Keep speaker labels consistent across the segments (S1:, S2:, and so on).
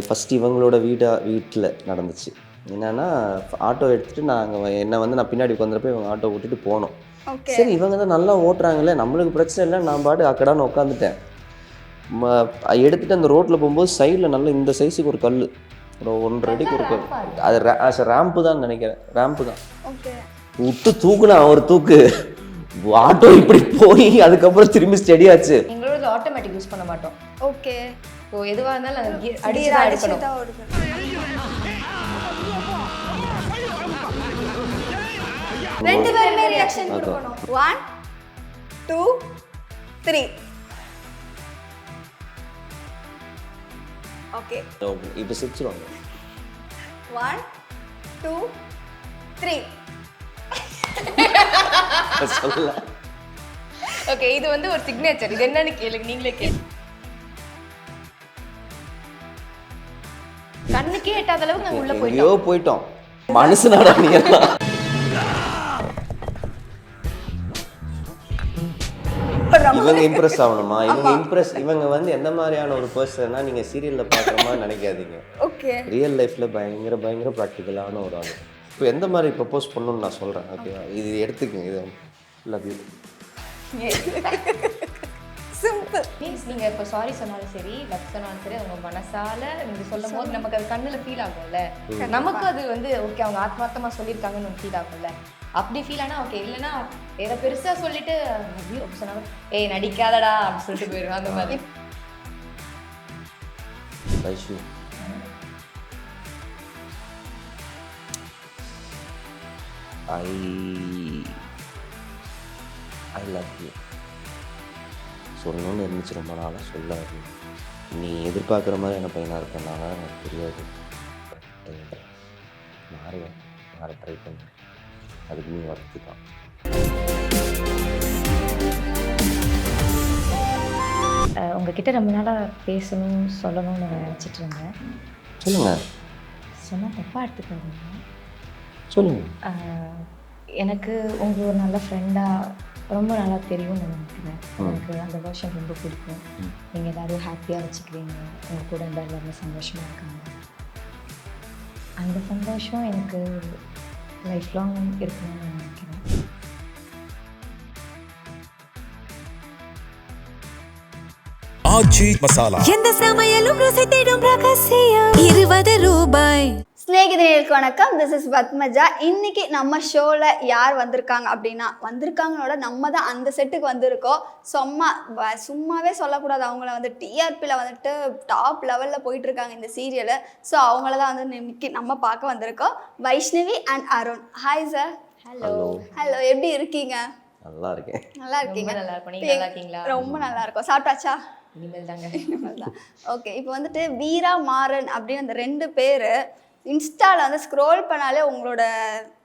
S1: First இவங்களோட வீட்டில் நடந்துச்சு. என்னென்னா ஆட்டோ எடுத்துகிட்டு நான் பின்னாடி உட்காந்துறப்ப இவங்க ஆட்டோ ஓட்டிட்டு போனோம். சரி இவங்க தான் நல்லா ஓட்டுறாங்களே, நம்மளுக்கு பிரச்சனை இல்லை, நான் பாட்டு அக்கடான்னு உட்காந்துட்டேன். எடுத்துகிட்டு அந்த ரோட்டில் போகும்போது சைடில் நல்லா இந்த சைஸுக்கு ஒரு கல், ஒரு 1.5 அடிக்கு ஒரு கல், அது ரேம்ப்பு தான் நினைக்கிறேன், ரேம்ப்பு தான் விட்டு தூக்குனா ஒரு தூக்கு. ஆட்டோ இப்படி போய் அதுக்கப்புறம் திரும்பி ஸ்டெடி ஆச்சு.
S2: எங்களோட ஆட்டோமேட்டிக் யூஸ் பண்ண மாட்டோம்.
S3: ஓகே.
S2: ஸோ எதுவாக இருந்தாலும் அடிச்சு தான் ஓடுக்கணும்.
S3: ரெண்டு பேருமே ரியாக்ஷன் கொடுக்கணும். 1 2 3. ஓகே.
S1: இப்போ சிரிச்சிருவாங்க.
S3: 1 2 3.
S1: சொல்லல.
S2: ஓகே, இது வந்து ஒரு சிக்னேச்சர். இது என்னன்னு கேளுங்க, நீங்களே கேளுங்க. கண்ணுக்கே எட்டாத அளவுக்கு நாங்க உள்ள
S1: போயிட்டோம். மனுஷனாடா நீ எல்லாம். இவங்க இம்ப்ரெஸ் ஆகணுமா? இவங்க வந்து எந்த மாதிரியான ஒரு பர்சன்னா நீங்க சீரியல்ல பார்க்குற மாதிரி நினைக்காதீங்க.
S3: ஓகே.
S1: ரியல் லைஃப்ல பயங்கர ப்ராக்டிக்கலான ஒரு ஆள். இப்போ எந்த மாதிரி ப்ரப்போஸ் பண்ணணும்னு நான் சொல்றேன். ஓகேவா? இது எடுத்துக்கங்க. இது லவ் யூ.
S3: சிம்பிள்.
S2: மீன்ஸ் நீங்க இப்போ சாரி சொன்னாலும் சரி, லவ் சொன்னாலும் சரி, அவங்க மனசால நீங்க சொல்லும் போது நமக்கு அது கண்ணுல ஃபீல் ஆகும்ல. நமக்கு அது வந்து ஓகே, அவங்க ஆத்மார்த்தமா சொல்லியிருக்காங்கன்னு ஃபீல் ஆகும்ல. அப்படி ஃபீல் ஆனா ஓகே, இல்லைன்னா வேற பெருசா சொல்லிட்டு ஐயோ சொன்னாலும் ஏய் நடிக்காதடா அப்படின்னு சொல்லிட்டு போயிடுவோம். அந்த மாதிரி
S1: வைஷ்ணு, ஐ லவ் யூ சொல்லணும்னு இருந்துச்சு ரொம்ப நாளாக. சொல்லாது. நீ எதிர்பார்க்குற மாதிரி என்ன பையனாக இருக்கனால எனக்கு தெரியாது. மாற ட்ரை பண்ணுறேன். அதுக்கு நீ ஒர்க்கு தான்.
S2: உங்ககிட்ட ரொம்ப நாளாக பேசணும் சொல்லணும்னு நினச்சிட்டு இருந்தேன்.
S1: சொல்லுங்கள்.
S2: சொன்னால் தப்பாக எடுத்துக்காதீங்க.
S1: சொல்லுங்கள்.
S2: எனக்கு உங்கள் ஒரு நல்ல ஃப்ரெண்டாக ரொம்ப நல்லா தெரியும்னு நினைக்கிறேன். எனக்கு அந்த வருஷம் ரொம்ப பிடிக்கும். நீங்கள் எல்லோரும் ஹாப்பியாக வச்சுக்கிறீங்க, உங்கள் கூட இருந்தால் எல்லாருமே சந்தோஷமாக இருக்காங்க. அந்த சந்தோஷம் எனக்கு லைஃப் லாங் இருக்கணும்னு நினைக்கிறேன்.
S4: ஆச்சி மசாலா,
S5: எந்த சமையலும் ருசி தேடும் ரகசியம் 20 ரூபாய்.
S3: ஸ்நேகிதர்களுக்கு வணக்கம். This is Padmaja. இன்னைக்கு நம்ம ஷோவில் யார் வந்திருக்காங்க அப்படின்னா, வந்திருக்காங்களோட நம்ம தான் அந்த செட்டுக்கு வந்திருக்கோம். சும்மாவே சொல்லக்கூடாது, அவங்கள வந்து டிஆர்பியில் வந்துட்டு டாப் லெவலில் போயிட்டுருக்காங்க இந்த சீரியலு. ஸோ அவங்கள தான் வந்து இன்னைக்கு நம்ம பார்க்க வந்திருக்கோம். Vaishnavi and Arun. Hi sir. Hello, எப்படி இருக்கீங்க?
S1: நல்லா இருக்கேன்.
S3: நல்லா இருக்கீங்க?
S2: நல்லா இருக்கும். நீங்கள் நல்லா இருக்கீங்களா?
S3: ரொம்ப நல்லா இருக்கும். சாப்பிட்டாச்சா?
S2: இனிமேல் தாங்க.
S3: ஓகே. இப்போ வந்துட்டு வீரா மாறன் அப்படின்னு அந்த 2 பேர் இன்ஸ்டாவில் வந்து ஸ்க்ரோல் பண்ணாலே உங்களோட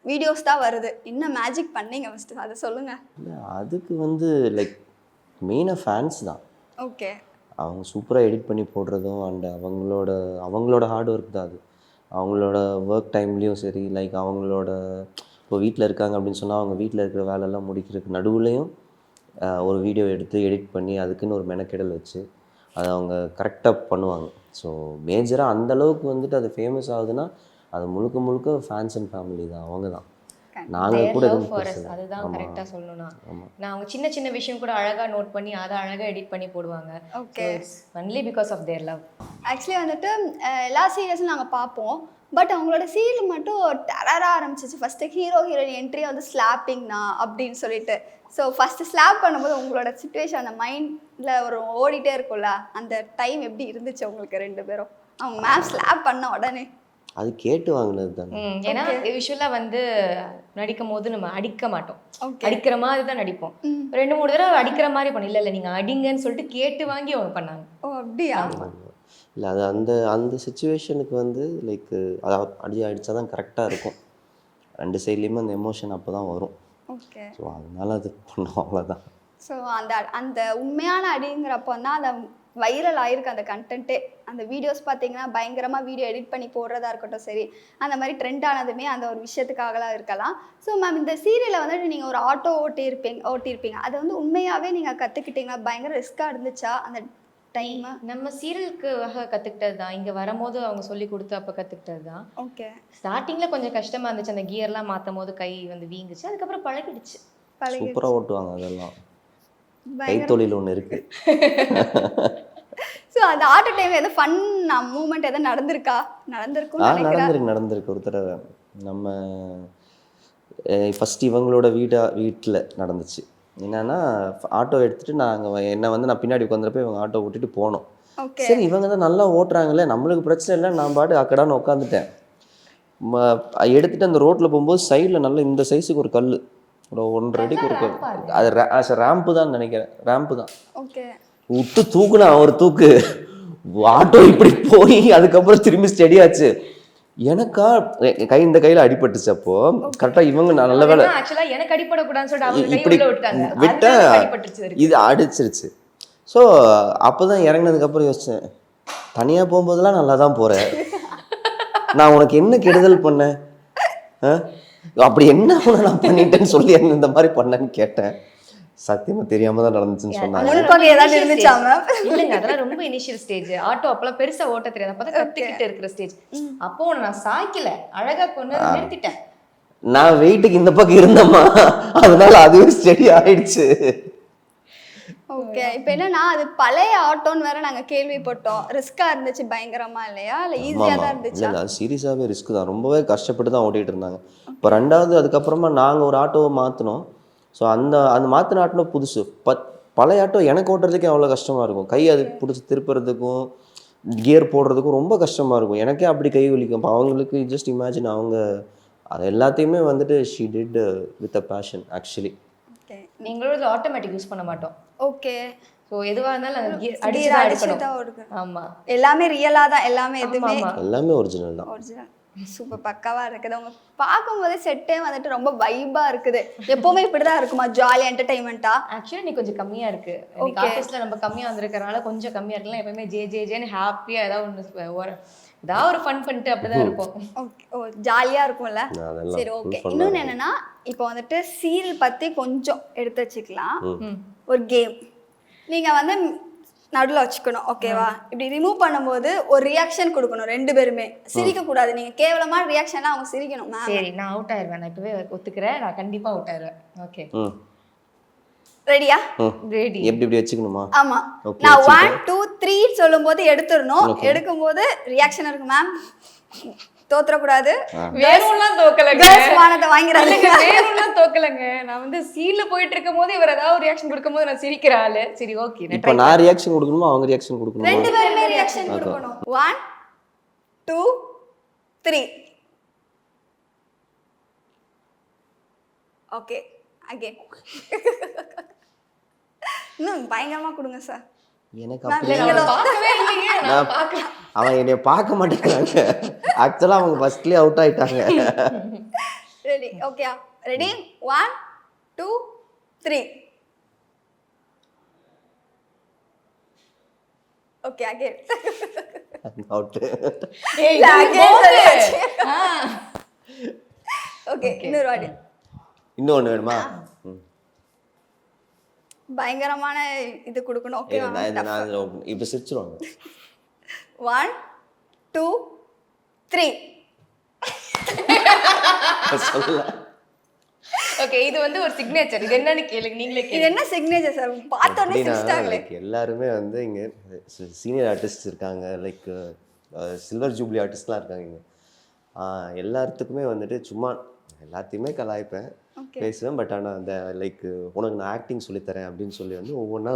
S3: வீடியோஸ் தான் வருது. என்ன மேஜிக் பண்ணீங்க ஃபஸ்ட்டு அதை சொல்லுங்கள்.
S1: அதுக்கு வந்து லைக் மெயினாக ஃபேன்ஸ் தான்.
S3: ஓகே.
S1: அவங்க சூப்பராக எடிட் பண்ணி போடுறதும் அண்ட் அவங்களோட ஹார்ட் ஒர்க் தான் அது. அவங்களோட ஒர்க் டைம்லேயும் சரி, லைக் அவங்களோட இப்போ வீட்டில் இருக்காங்க அப்படின்னு சொன்னால் அவங்க வீட்டில் இருக்கிற வேலையெல்லாம் முடிக்கிறதுக்கு நடுவுலையும் ஒரு வீடியோ எடுத்து எடிட் பண்ணி அதுக்குன்னு ஒரு மெனக்கெடல் வச்சு அதை அவங்க கரெக்டாக பண்ணுவாங்க. ஸோ மேஜராக அந்தளவுக்கு வந்துட்டு அது ஃபேமஸ் ஆகுதுன்னா அது முழுக்க ஃபேன்ஸ் அண்ட் ஃபேமிலி தான். அவங்க தான். நாங்கள் கூட
S2: அதுதான் கரெக்டாக சொல்லணும்னா, நான் அவங்க சின்ன விஷயம் கூட அழகாக நோட் பண்ணி அதை அழகாக எடிட் பண்ணி போடுவாங்க.
S3: Okay.
S2: Only because of their love.
S3: Actually வந்துட்டு எல்லா சீரியஸும் நாங்கள் பார்ப்போம். பட் அவங்களோட சீரியல் மட்டும் டெரராக ஆரம்பிச்சிச்சு. ஃபஸ்ட்டு ஹீரோயின் என்ட்ரியை வந்து ஸ்லாப்பிங்னா அப்படின்னு சொல்லிட்டு. ஸோ ஃபஸ்ட்டு ஸ்லாப் பண்ணும்போது உங்களோட சுச்சுவேஷன் அந்த மைண்டில் ஒரு ஓடிட்டே இருக்கும்ல, அந்த டைம் எப்படி இருந்துச்சு உங்களுக்கு 2 பேரும்? அவங்க மேம் ஸ்லாப் பண்ண உடனே
S1: அது கேட்டு வாங்கினது தானே.
S2: ஏன்னா யூஸ்வலாக வந்து நடிக்கும் போது நம்ம அடிக்க மாட்டோம், அடிக்கிற மாதிரி தான் நடிப்போம். 2-3 தடவை அடிக்கிற மாதிரி பண்ண இல்லை நீங்கள் அடிங்கன்னு சொல்லிட்டு கேட்டு வாங்கி அவங்க பண்ணாங்க.
S3: ஓ அப்படியா?
S1: இல்லை அது அந்த சுச்சுவேஷனுக்கு வந்து லைக் அதை அடித்தா தான் கரெக்டாக இருக்கும். 2 சைட்லேயுமே அந்த எமோஷன் அப்போ தான் வரும்.
S3: ஓகே.
S1: ஸோ அதனால அது பண்ணோம், அவ்வளோதான்.
S3: ஸோ அந்த உண்மையான அடிங்கிறப்போ தான் அந்த வைரல் ஆகிருக்கு அந்த கண்டென்ட்டே. அந்த வீடியோஸ் பார்த்தீங்கன்னா பயங்கரமாக வீடியோ எடிட் பண்ணி போடுறதா இருக்கட்டும் சரி, அந்த மாதிரி ட்ரெண்ட் ஆனதுமே அந்த ஒரு விஷயத்துக்காகலாம் இருக்கலாம். ஸோ மேம், இந்த சீரியலில் வந்துட்டு நீங்கள் ஒரு ஆட்டோ ஓட்டியிருப்பீங்க. அதை வந்து உண்மையாகவே நீங்கள் கற்றுக்கிட்டீங்களா? பயங்கர ரிஸ்க்காக இருந்துச்சா அந்த டைம்?
S2: நம்ம சீரியலுக்கு கற்றுக்கிட்டது தான். இங்கே வரும்போது அவங்க சொல்லி கொடுத்து அப்போ கற்றுக்கிட்டது தான்.
S3: ஓகே.
S2: ஸ்டார்டிங்கில் கொஞ்சம் கஷ்டமாக இருந்துச்சு, அந்த கியர்லாம் மாற்றும் போது கை வந்து வீங்குச்சு. அதுக்கப்புறம் பழகிடுச்சு.
S1: சூப்பரா ஓட்டுவாங்க அதெல்லாம். கைத்தொழில் ஒண்ணு இருக்கு.
S3: ஸோ அந்த ஆட்டோ டைம் எதாவது ஃபன் மூமெண்ட் எதாவது நடந்திருக்கா? நடந்திருக்கும்.
S1: நடந்திருக்கு ஒரு தடவை. நம்ம ஃபர்ஸ்ட் இவங்களோட வீட்டில் நடந்துச்சு. என்னன்னா ஆட்டோ எடுத்துட்டு நான் பின்னாடி உட்காந்துறப்ப இவங்க ஆட்டோ ஓட்டிட்டு போனோம். சரி இவங்க தான் நல்லா ஓட்டுறாங்களே, நம்மளுக்கு பிரச்சனை இல்லை, நான் பாட்டு அக்கடான்னு உட்காந்துட்டேன். எடுத்துட்டு அந்த ரோட்ல போகும்போது சைடில் நல்ல இந்த சைஸுக்கு ஒரு கல், ஒரு 1.5 அடிக்கு ஒரு கல். அது ரேம்ப்பு தான் நினைக்கிறேன், ரேம்ப்பு தான். விட்டு தூக்குனா ஒரு தூக்கு, ஆட்டோ இப்படி போய் அதுக்கப்புறம் திரும்பி ஸ்டெடியாச்சு. எனக்கா இந்த கையில அடிபட்டுச்சு. அப்போ கரெக்டா இவங்க நல்ல வேலை
S2: எனக்கு அடிபடக்கூடாதுன்னு சொல்லிட்டு
S1: இப்படி விட்ட இது அடிச்சிருச்சு. ஸோ அப்போதான் இறங்கினதுக்கு அப்புறம் யோசிச்சேன், தனியா போகும்போதெல்லாம் நல்லா தான் போறேன், நான் உனக்கு என்ன கெடுதல் பண்ணேன், அப்படி என்ன நான் பண்ணிட்டேன்னு சொல்லி இந்த மாதிரி பண்ணேன்னு கேட்டேன். சத்தியமா தெரியாம தான் நடந்துச்சுன்னு சொன்னாங்க.
S2: இல்லைங்க, அதெல்லாம் ரொம்ப இனிஷியல் ஸ்டேஜ். ஆட்டோ அப்பெல்லாம் பெருசா ஓட்ட தெரியாது, அப்பதான் கத்துக்கிட்டு இருக்கிற ஸ்டேஜ். அப்போ நான் சாய்க்கல, அழகா கொண்டு நிறுத்திட்டேன்.
S1: நான் வெயிட்டுக்கு இந்த பக்கம் இருந்தேம்மா, அதனால அதுவே ஸ்டெடி ஆயிடுச்சு.
S3: ஓகே. இப்போ என்னன்னா அது பழைய ஆட்டோன்னு வேற நாங்க கேள்விப்பட்டோம். ரிஸ்கா இருந்துச்சு பயங்கரமா இல்லையா, இல்ல ஈஸியா தான் இருந்துச்சு?
S1: இல்ல சீரியஸாவே ரிஸ்க் தான், ரொம்பவே கஷ்டப்பட்டு தான் ஓட்டிட்டு இருந்தாங்க. இப்போ ரெண்டாவது அதுக்கப்புறமா நாங்க ஒரு ஆட்டோவை மாத்தினோம். ஸோ அந்த மாத்தின ஆட்டோ புதுசு. பழைய ஆட்டோ எனக்கு ஓட்டுறதுக்கே அவ்வளோ கஷ்டமா இருக்கும். கை அது பிடிச்சி திருப்புறதுக்கும் கியர் போடுறதுக்கும் ரொம்ப கஷ்டமா இருக்கும். எனக்கே அப்படி கை வலிக்கும். இப்போ அவங்களுக்கு ஜஸ்ட் இமேஜின், அவங்க அது எல்லாத்தையுமே வந்துட்டு she did with a passion actually.
S2: நீங்களோட ஆட்டோமேட்டிக் யூஸ் பண்ண மாட்டோம்.
S3: ஓகே.
S2: ஸோ எதுவாக இருந்தாலும் நாங்கள் கியர் அடிச்சு தான் ஓடுங்க. ஆமாம்,
S3: எல்லாமே ரியலாக தான், எல்லாமே
S1: ஒரிஜினல் தான்.
S3: ஒரிஜினல். சூப்பர், பக்காவா இருக்குது. அவங்க பார்க்கும்போதே செட்டே வந்துட்டு ரொம்ப வைபா இருக்குது. எப்பவுமே இப்படிதான் இருக்குமா, ஜாலியா என்டர்டைன்மெண்டா?
S2: ஆக்சுவலி நீ கொஞ்சம் கம்மியா இருக்கு. ஆஃபீஸ்ல நம்ம கம்மியா வந்திருக்கறனால கொஞ்சம் கம்மியா இருக்கலாம். எப்பவுமே ஜேன்னு ஹாப்பியா ஏதாவது ஒரு ஃபன் பண்ணிட்டு அப்படிதான் இருப்போம்.
S3: ஓகே. ஓ, ஜாலியா இருக்கும்ல. சரி, ஓகே. இன்னொன்னு என்னன்னா, இப்போ வந்துட்டு சீரியல் பத்தி கொஞ்சம் எடுத்து வச்சுக்கலாம். ஒரு கேம் நீங்க வந்து நடுவில் வச்சுக்கணும், ஓகேவா? இப்படி ரிமூவ் பண்ணும்போது ஒரு ரியாக்ஷன் கொடுக்கணும், 2 பேருமே சிரிக்க கூடாது. நீங்க கேவலமான ரியாக்ஷன்லாம் அவங்க சிரிக்கணும்.
S2: சரி, நான் அவுட் ஆயிருவேன். நான் இப்பவே ஒத்துக்கிறேன், நான் கண்டிப்பா அவுட் ஆயிருவேன். ஓகே,
S3: ரெடியா?
S2: ரெடி.
S1: எப்படி வச்சுக்கணுமா?
S3: ஆமா. நான் 1 2 3 சொல்லும்போது எடுத்துறணும். எடுக்கும்போது ரியாக்ஷன் இருக்கு மேம், தோத்துற கூடாது.
S2: வேணும்லாம் தோக்கலங்க,
S3: கேர்ள்ஸ் மானத்தை வாங்குறாங்க.
S2: வேணும்லாம் தோக்கலங்க. நான் வந்து சீன்ல போயிட்டு இருக்கும்போது இவர் ஏதாவது ரியாக்ஷன் கொடுக்கும்போது நான் சிரிக்கிற ஆளு. சரி, ஓகே.
S1: இப்போ நான் ரியாக்ஷன் கொடுக்கணுமா அவங்க ரியாக்ஷன் கொடுக்கணுமா?
S3: 2 பேருமே ரியாக்ஷன் கொடுக்கணும். 1 2 3. Okay, again. இன்னும் பயங்கரமா கொடுங்க சார்.
S1: எனக்கு அவன் என்னைய பார்க்க மாட்டேங்கிறாங்க. ஆக்சுவலா அவங்க ஃபர்ஸ்ட்லயே அவுட் ஆயிட்டாங்க.
S3: Ready? Okay, ready? 1 2 3. Okay, again.
S1: Out.
S3: Okay, இன்னொரு வாட்டி.
S1: இன்னொன்னு வேணுமா?
S3: பயங்கரமான இது கொடுக்கணும், ஓகேவா?
S1: இப்போ சிரிச்சிருவாங்க.
S3: 1 2 3.
S2: ஓகே, இது வந்து ஒரு சிக்னேச்சர். இது என்னன்னு கேளுங்க, நீங்களே கேளுங்க.
S3: இது என்ன சிக்னேச்சர் சார்? பார்த்தோனே சிரிச்சாங்களே.
S1: எல்லாருமே வந்து இங்க சீனியர் ஆர்டிஸ்ட் இருக்காங்க, லைக் சில்வர் ஜூப்ளி ஆர்டிஸ்ட்லாம் இருக்காங்க இங்க. எல்லாத்துக்குமே வந்துட்டு சும்மா எல்லாத்தையுமே கலாய்ப்பேன், பேசுவேன். பட் ஆனால் அந்த லைக் உனக்கு நான் ஆக்டிங் சொல்லித்தரேன் அப்படின்னு சொல்லி வந்து ஒவ்வொன்றா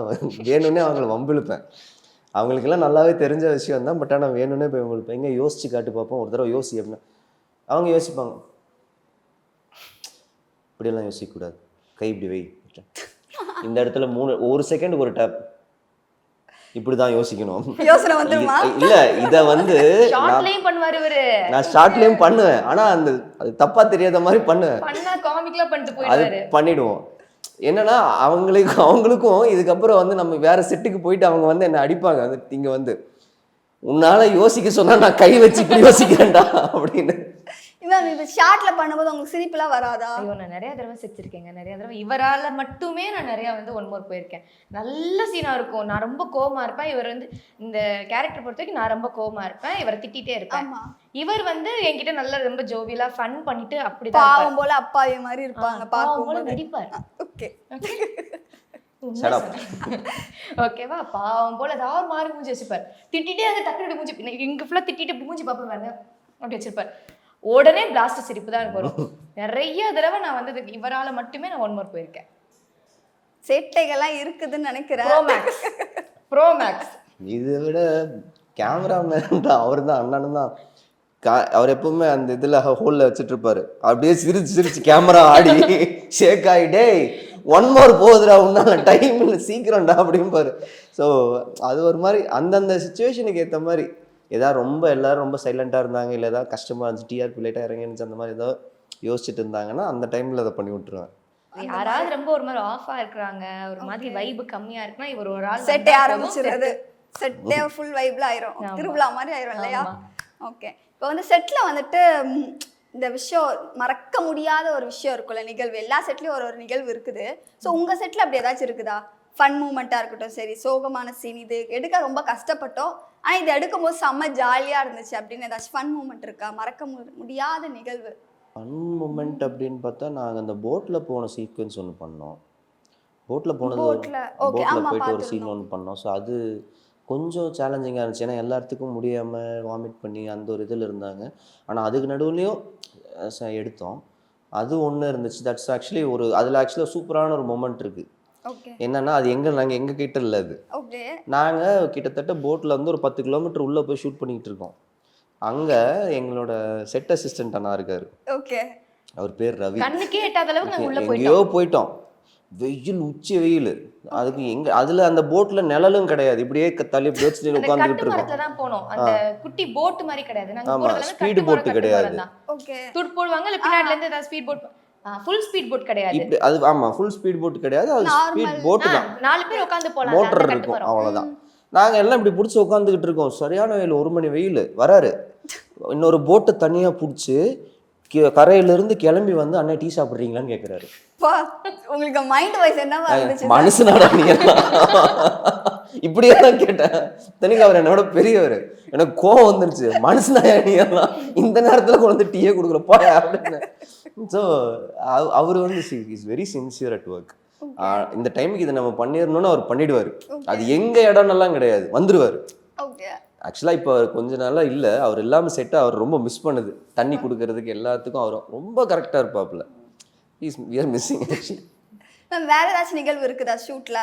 S1: வேணும்னே அவங்கள வம்பிழுப்பேன். அவங்களுக்கெல்லாம் நல்லாவே தெரிஞ்ச விஷயம் தான். பட் ஆனால் வேணும்னே போய் வம்பிழுப்பேன். எங்கே யோசிச்சு காட்டு பார்ப்போம், ஒரு தடவை யோசி அப்படின்னா அவங்க யோசிப்பாங்க. இப்படியெல்லாம் யோசிக்கக்கூடாது, கை இப்படி வை, இந்த இடத்துல 1 செகண்டுக்கு ஒரு டேப், இப்படிதான் யோசிக்கணும்.
S3: யோசனை வந்துருமா?
S1: இல்ல, இத வந்து
S2: ஷார்ட்லயும் பண்ணுவாரு இவரு.
S1: நான் ஷார்ட்லயும் பண்ணுவேன், ஆனா அந்த அது தப்பா தெரியாத மாதிரி பண்ணுவேன்.
S2: பண்ணா காமிக்கலா பண்ணிட்டு
S1: அது
S2: போயிடுவாரு.
S1: பண்ணிடுவோம். என்னன்னா அவங்களுக்கும் இதுக்கப்புறம் வந்து நம்ம வேற செட்டுக்கு போயிட்டு அவங்க வந்து என்ன அடிப்பாங்க. வந்து இங்க வந்து உன்னால யோசிக்க சொன்னா நான் கை வச்சு இப்படி யோசிக்கிறேன்டா அப்படின்னு.
S3: மேம் இது ஷார்ட்ல பண்ணும்போது உங்களுக்கு சிரிப்புலாம் வராதா?
S2: ஐயோ நான் நிறைய தடவை சிரிச்சிருக்கேங்க, நிறைய தடவை இவரால் மட்டுமே நான் நிறையா வந்து ஒன் மோர் போயிருக்கேன். நல்ல சீனாக இருக்கும், நான் ரொம்ப கோவமா இருப்பேன். இவர் வந்து இந்த கேரக்டர் பொறுத்த வரைக்கும் நான் ரொம்ப கோவமா இருப்பேன், இவரை திட்டிகிட்டே இருப்பேன்.
S3: ஆமா.
S2: இவர் வந்து என்கிட்ட நல்லா ரொம்ப ஜோவியலாக ஃபன் பண்ணிட்டு அப்படிதான்
S3: பாவம் போல அப்பாவி மாதிரி இருப்பாங்க
S2: பாவம்
S3: பார்க்கும்போது.
S2: நடிப்பார்.
S3: ஓகே.
S2: ஓகேவா, பாவம் போல ஏதாவது மாறி மூஞ்சி வச்சுப்பார். திட்டிகிட்டே அதை டக்குனு மூஞ்சி இங்கே ஃபுல்லாக திட்டிட்டு இப்படி மூஞ்சி பார்ப்பேன் பாருங்க, அப்படி வச்சிருப்பார். உடனே பிளாஸ்ட் சிரிப்பு தான் எனக்கு வரும். நிறைய தடவை நான் வந்து இவரால் மட்டுமே நான் ஒன் மோர் போயிருக்கேன்.
S3: சேட்டைகள்லாம் இருக்குதுன்னு நினைக்கிறேன்.
S2: ப்ரோ மேக்ஸ்
S1: இதை விட கேமராமேன் தான் அவர் தான், அண்ணனும் தான். அவர் எப்பவுமே அந்த இதில் ஹோலில் வச்சுட்டு இருப்பாரு, அப்படியே சிரிச்சு சிரிச்சு கேமரா ஆடி ஷேக் ஆகிட்டே ஒன் மோர் போகுதுடா, உன்னால டைம் இல்லை சீக்கிரம்டா அப்படிம்பாரு. ஸோ அது ஒரு மாதிரி அந்தந்த சுச்சுவேஷனுக்கு ஏற்ற மாதிரி ஏதாவது ரொம்ப எல்லாரும் ரொம்ப சைலண்டாக இருந்தாங்க, இல்லை ஏதாவது கஷ்டமாக இருந்துச்சு, டிஆர்பி லேட்டாக இறங்கிச்சு, அந்த மாதிரி ஏதாவது யோசிச்சுட்டு இருந்தாங்கன்னா அந்த டைமில் அதை பண்ணி விட்டுருவேன்.
S2: யாராவது ரொம்ப ஒரு மாதிரி ஆஃபா இருக்கிறாங்க, ஒரு மாதிரி வைப் கம்மியா இருக்குன்னா இவர் ஒரு ஆள்
S3: செட்டே ஆரம்பிச்சிருது. செட்டே ஃபுல் வைப்ல ஆயிரும், திருவிழா மாதிரி ஆயிரும் இல்லையா? ஓகே. இப்போ வந்து செட்டில் வந்துட்டு இந்த விஷயம் மறக்க முடியாத ஒரு விஷயம் இருக்குல்ல, நிகழ்வு. எல்லா செட்லேயும் ஒரு ஒரு நிகழ்வு இருக்குது. ஸோ உங்கள் செட்டில் அப்படி ஏதாச்சும் இருக்குதா? ஃபன் மூமெண்ட்டாக இருக்கட்டும், சரி சோகமான சீன் இது எடுக்க ரொம்ப கஷ்டப்பட்டோம், ஆனால் இது எடுக்கும்போது செம்ம ஜாலியாக இருந்துச்சு அப்படின்னு ஏதாச்சும் ஃபன் மூமெண்ட் இருக்கா? மறக்க முடியாத நிகழ்வு.
S1: ஃபன் மூமெண்ட் அப்படின்னு பார்த்தா நாங்கள் அந்த போட்டில் போன சீக்வன்ஸ் ஒன்று பண்ணோம். போட்டில் போனது
S3: போட்டில்
S1: போயிட்டு ஒரு சீன் ஒன்று பண்ணோம். ஸோ அது கொஞ்சம் சேலஞ்சிங்காக இருந்துச்சு, ஏன்னா எல்லாத்துக்கும் முடியாமல் வாமிட் பண்ணி அந்த ஒரு இதில் இருந்தாங்க. ஆனால் அதுக்கு நடுவுலையும் எடுத்தோம், அது ஒன்று இருந்துச்சு. தட்ஸ் ஆக்சுவலி ஒரு அதில் ஆக்சுவலாக சூப்பரான ஒரு மொமெண்ட் இருக்குது. என்னன்னா அது நாங்கள் எங்கள் கிட்ட இல்லை, அது நாங்கள் கிட்டத்தட்ட போட்டில் வந்து ஒரு 10 கிலோமீட்டர் உள்ளே போய் ஷூட் பண்ணிக்கிட்டு இருக்கோம். அங்கே எங்களோட செட் அசிஸ்டன்ட் அண்ணா இருக்காரு, அவர் பேர் ரவி. எங்கேயோ போயிட்டோம், வெயில் உச்சி வெயில், அதுக்கு எங்க அதுல அந்த போட்ல நிழலும் கிடையாது, இப்படியே தள்ளி வச்சுட்டு உட்காந்துட்டு இருக்கோம்.
S2: அந்த குட்டி போட் மாதிரி கிடையாது,
S1: ஆமா ஸ்பீட் போட் கிடையாது,
S2: துடு போடுவாங்க இல்ல பின்னாடில இருந்து ஏதாவது speed boat, full speed boat கிடையாது
S1: இப்படி. அது ஆமா ஃபுல் ஸ்பீட் போட் கிடையாது, அது ஸ்பீட் போட் தான்,
S2: 4 பேர் உட்கார்ந்து போலாம்,
S1: மோட்டர் இருக்கும் அவ்வளவுதான். நாங்க எல்லாம் இப்படி பிடிச்சி உட்காந்துக்கிட்டு இருக்கோம், சரியான வெயில், 1 மணி வெயில் வராரு. இன்னொரு போட்டை தனியா பிடிச்சி கரையிலிருந்து கிளம்பி வந்து அண்ணா டீ சாப்பிட்றீங்களான்னு கேட்குறாரு.
S3: உங்களுக்கு மைண்ட் வாய்ஸ் என்னவா இருந்துச்சு?
S1: மனுஷனாடா நீ இப்படியே தான் கேட்டேன். தனிக்கு அவர் என்னோட பெரியவர், எனக்கு கோவம் வந்துருச்சு, மனுஷனாயா நீ எல்லாம் இந்த நேரத்தில் கொண்டு வந்து டீயே கொடுக்குறப்பா அப்படின்னு. ஸோ அவர் வந்து is very sincere at work. இந்த டைமுக்கு இதை நம்ம பண்ணிடணும்னு அவர் பண்ணிடுவார். அது எங்கள் இடம்லாம் கிடையாது, வந்துடுவார். ஆக்சுவலாக இப்போ அவர் கொஞ்ச நாளாக இல்லை, அவர் இல்லாமல் செட்டு அவர் ரொம்ப மிஸ் பண்ணுது. தண்ணி கொடுக்கறதுக்கு எல்லாத்துக்கும் அவர் ரொம்ப கரெக்டாக இருப்பாப்புல. we are missing actually.
S3: வேற ஏதாச்சும் நிகழ்வு இருக்குதா ஷூட்ல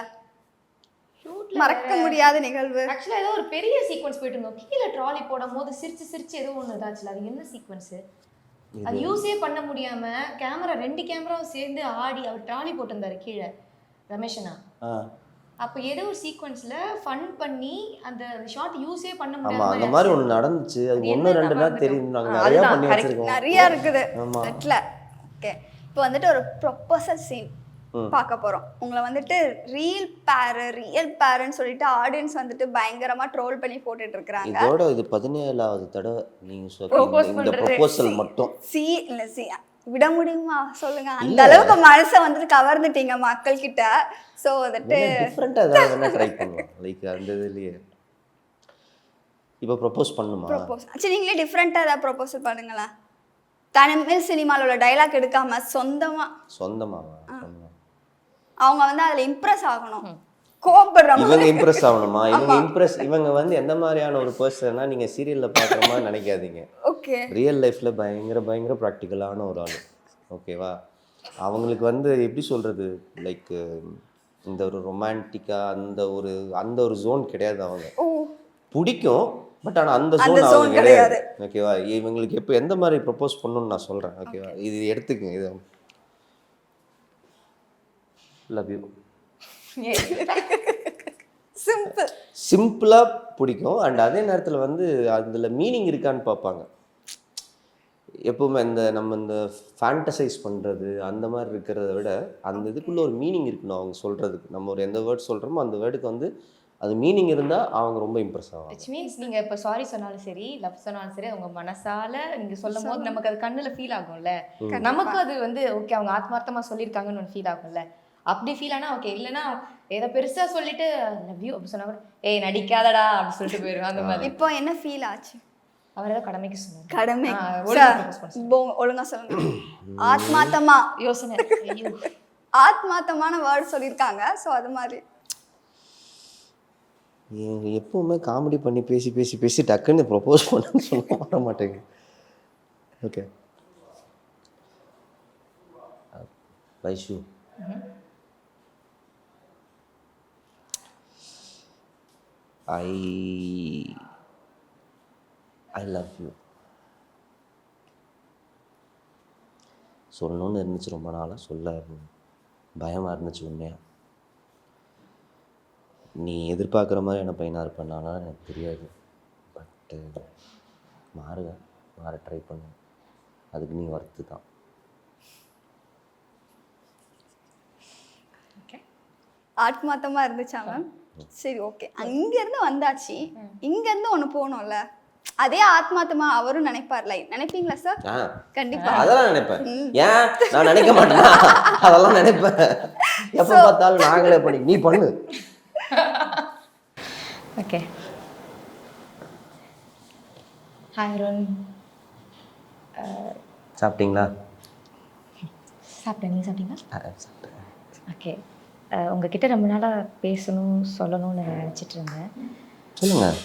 S3: மறக்க முடியாத நிகழ்வு?
S2: ஆக்சுவலா ஏதோ ஒரு பெரிய சீக்வென்ஸ் போயிட்டு இருந்தோம், கீழே ட்ராலி போடும்போது சிரிச்சு சிரிச்சு ஏதோ ஒன்று இதாச்சுல, அது என்ன சீக்வென்ஸ்? அது யூஸே பண்ண முடியாம கேமரா 2 கேமராவும் சேர்ந்து ஆடி அவர் ட்ராலி போட்டிருந்தாரு கீழே, ரமேஷனா. அப்போ ஏதோ ஒரு சீக்வென்ஸ்ல ஃபன் பண்ணி அந்த ஷாட் யூஸே பண்ண முடியாம
S1: அந்த மாதிரி ஒன்று நடந்துச்சு. அது 1-2 நாள் தெரியும், நாங்கள் நிறைய பண்ணி வச்சிருக்கோம்,
S3: நிறைய இருக்குது செட்ல. ஓகே. இப்போ வந்துட்டு ஒரு ப்ரொபோசல் சீன் பார்க்க போறோம். உங்களை வந்துட்டு ரியல் பேரன்னு சொல்லிட்டு ஆடியன்ஸ் வந்துட்டு பயங்கரமா ட்ரோல் பண்ணி போட்டுட்டு இருக்காங்க.
S1: இதோட இது 17வது தடவை நீங்க சொல்றீங்க இந்த ப்ரொபோசல் மட்டும்.
S3: சி விட முடியுமா சொல்லுங்க? அந்த அளவுக்கு மனசை வந்துட்டு கவர்ந்துட்டீங்க மக்கள் கிட்ட. சோ வந்துட்டு
S1: டிஃபரெண்டா ஏதாவது என்ன ட்ரை பண்ணுவோம், லைக் அந்த இதுலயே இப்போ ப்ரொபோஸ் பண்ணுமா?
S3: சரி நீங்களே டிஃபரெண்டா ஏதாவது ப்ரொபோசல் பண்ணுங்களா? தமிழ் சினிமால உள்ள டைலாக் எடுக்காம சொந்தமாவா? அவங்க வந்து அதுல இம்ப்ரெஸ் ஆகணும், கோபப்படுறாங்க.
S1: இவங்க இம்ப்ரெஸ் ஆகணுமா? இவங்க வந்து எந்த மாதிரியான ஒரு பர்சன்னா நீங்க சீரியல்ல பாக்குற மாதிரி நினைக்காதீங்க.
S3: ஓகே.
S1: ரியல் லைஃப்ல பயங்கர ப்ராக்டிக்கலான ஒரு ஆளு. ஓகேவா? அவங்களுக்கு வந்து எப்படி சொல்றது, லைக் இந்த ஒரு ரொமான்டிக்கா அந்த ஒரு ஜோன் கிடையாது. அவங்க பிடிக்கும், பட் ஆனால் அந்த ஜோன் அவங்க கிடையாது. ஓகேவா? இவங்களுக்கு எப்போ எந்த மாதிரி ப்ரப்போஸ் பண்ணணும்னு நான் சொல்கிறேன். ஓகேவா? இது எடுத்துக்கங்க, இது லவ் யூ சிம்பிளாக பிடிக்கும். அண்ட் அதே நேரத்தில் வந்து அதில் மீனிங் இருக்கான்னு பார்ப்பாங்க. எப்பவுமே நம்ம இந்த ஃபேண்டசைஸ் பண்ணுறது அந்த மாதிரி இருக்கிறத விட அந்த இதுக்குள்ளே ஒரு மீனிங் இருக்கணும் அவங்க சொல்கிறதுக்கு. நம்ம ஒரு எந்த வேர்ட் சொல்கிறோமோ அந்த வேர்டுக்கு வந்து அது மீனிங் இருந்தால் அவங்க ரொம்ப இம்ப்ரெஸ் ஆவாங்க.
S2: விச் மீன்ஸ் நீங்கள் இப்போ சாரி சொன்னாலும் சரி, லவ் சொன்னாலும் சரி, அவங்க மனசால நீங்கள் சொல்லும் போது நமக்கு அது கண்ணில் ஃபீல் ஆகும்ல. நமக்கு அது வந்து ஓகே அவங்க ஆத்மார்த்தமாக சொல்லியிருக்காங்கன்னு ஒன்று ஃபீல் ஆகும்ல. அப்படி ஃபீல் ஆனால் ஓகே, இல்லைன்னா ஏதோ பெருசாக சொல்லிட்டு லவ் யூ அப்படி சொன்னா கூட ஏய் நடிக்காதடா அப்படி சொல்லிட்டு போயிடுவேன். அந்த மாதிரி
S3: இப்போ என்ன ஃபீல் ஆச்சு?
S2: அவர் ஏதோ கடமைக்கு சொன்னார்.
S3: கடமை
S2: ஒழுங்கா
S3: ஒழுங்கா சொல்லுங்க. ஆத்மார்த்தமா
S2: யோசனை. ஐயோ.
S3: ஆத்மார்த்தமான வேர்டு சொல்லியிருக்காங்க. ஸோ அது மாதிரி
S1: எப்பவுமே காமெடி பண்ணி பேசி பேசி பேசி டக்குன்னு ப்ரொப்போஸ் பண்ணு சொல்ல வர மாட்டேங்க. Okay Vaishu, I love you. சொல்லணும்னு இருந்துச்சு ரொம்ப நாளாக, சொல்ல பயமாக இருந்துச்சு உண்மையாக. நீ எதிர்பார்க்குற மாதிரி என்ன பையனாக இருப்பேன்னால எனக்கு தெரியாது. பட்டு மாற ட்ரை பண்ணு, அதுக்கு நீ ஒர்த்து தான்.
S3: ஆத்மார்த்தமா இருந்துச்சா மேம்? சரி ஓகே, அங்கேருந்து வந்தாச்சு, இங்கேருந்து ஒன்று போகணும்ல, அதே ஆத்மார்த்தமா அவரும் நினைப்பார்ல, நினைப்பீங்களா சார்? கண்டிப்பா
S1: அதெல்லாம் நினைப்பேன். ஏன் நான் நினைக்க மாட்டேனா? அதெல்லாம் நினைப்பேன். எப்போ பார்த்தாலும் நாங்களே பண்ணி நீ பண்ணு.
S2: Okay hi Arun.
S1: சாப்பிட்டீங்களா?
S2: சாப்பிட்டேன். நீங்கள் சாப்பிட்டீங்களா?
S1: சாப்பிட்டேன்.
S2: ஓகே, உங்ககிட்ட ரொம்ப நாளாக பேசணும் சொல்லணும்னு நினச்சிட்டு இருந்தேன்.
S1: சொல்லுங்கள்.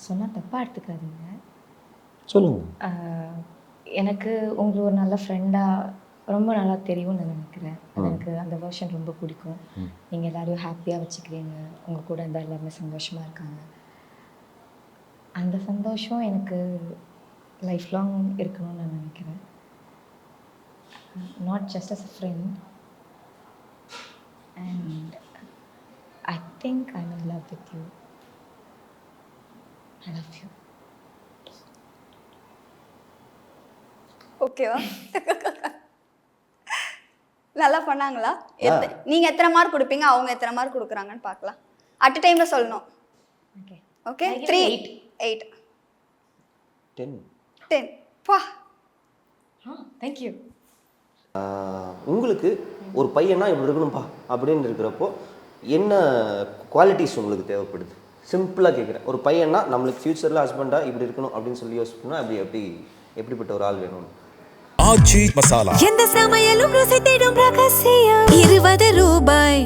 S2: சொன்னால் தப்பாக எடுத்துக்காதீங்க.
S1: சொல்லுங்கள்.
S2: எனக்கு உங்களை ஒரு நல்ல ஃப்ரெண்டாக ரொம்ப நல்லா தெரியும்னு நான் நினைக்கிறேன். எனக்கு அந்த வெர்ஷன் ரொம்ப பிடிக்கும். நீங்கள் எல்லோரையும் ஹாப்பியாக வச்சுக்கிறீங்க, உங்கள் கூட இருந்தால் எல்லாருமே சந்தோஷமாக இருக்காங்க. அந்த சந்தோஷம் எனக்கு லைஃப் லாங் இருக்கணும்னு நான் நினைக்கிறேன். Not just as a friend. And I think I'm in love with you. I love you.
S3: ஓகேவா? நல்லா பண்ணாங்களா? நீங்க எத்தனை மார்க் கொடுப்பீங்க, அவங்க எத்தனை மார்க் கொடுக்குறாங்கன்னு பார்க்கலாம். அட் டைம்ல சொல்லணும்.
S2: Okay.
S3: ஓகே 3 8 10 பா.
S2: Thank you.
S1: உங்களுக்கு ஒரு பையனா இப்படி இருக்கணும்ப்பா அப்படின்னு இருக்கிறப்போ என்ன குவாலிட்டிஸ் உங்களுக்கு தேவைப்படுது? சிம்பிளாக கேட்குறேன். ஒரு பையனா நம்மளுக்கு ஃப்யூச்சரில் ஹஸ்பண்டாக இப்படி இருக்கணும் அப்படின்னு சொல்லி யோசிக்கணும். எப்படிப்பட்ட ஒரு ஆள் வேணும்னு?
S5: ஆச்சி மசாலா. எந்த சமையலும் ருசி தேடும் ரகசியம். 20 ரூபாய்.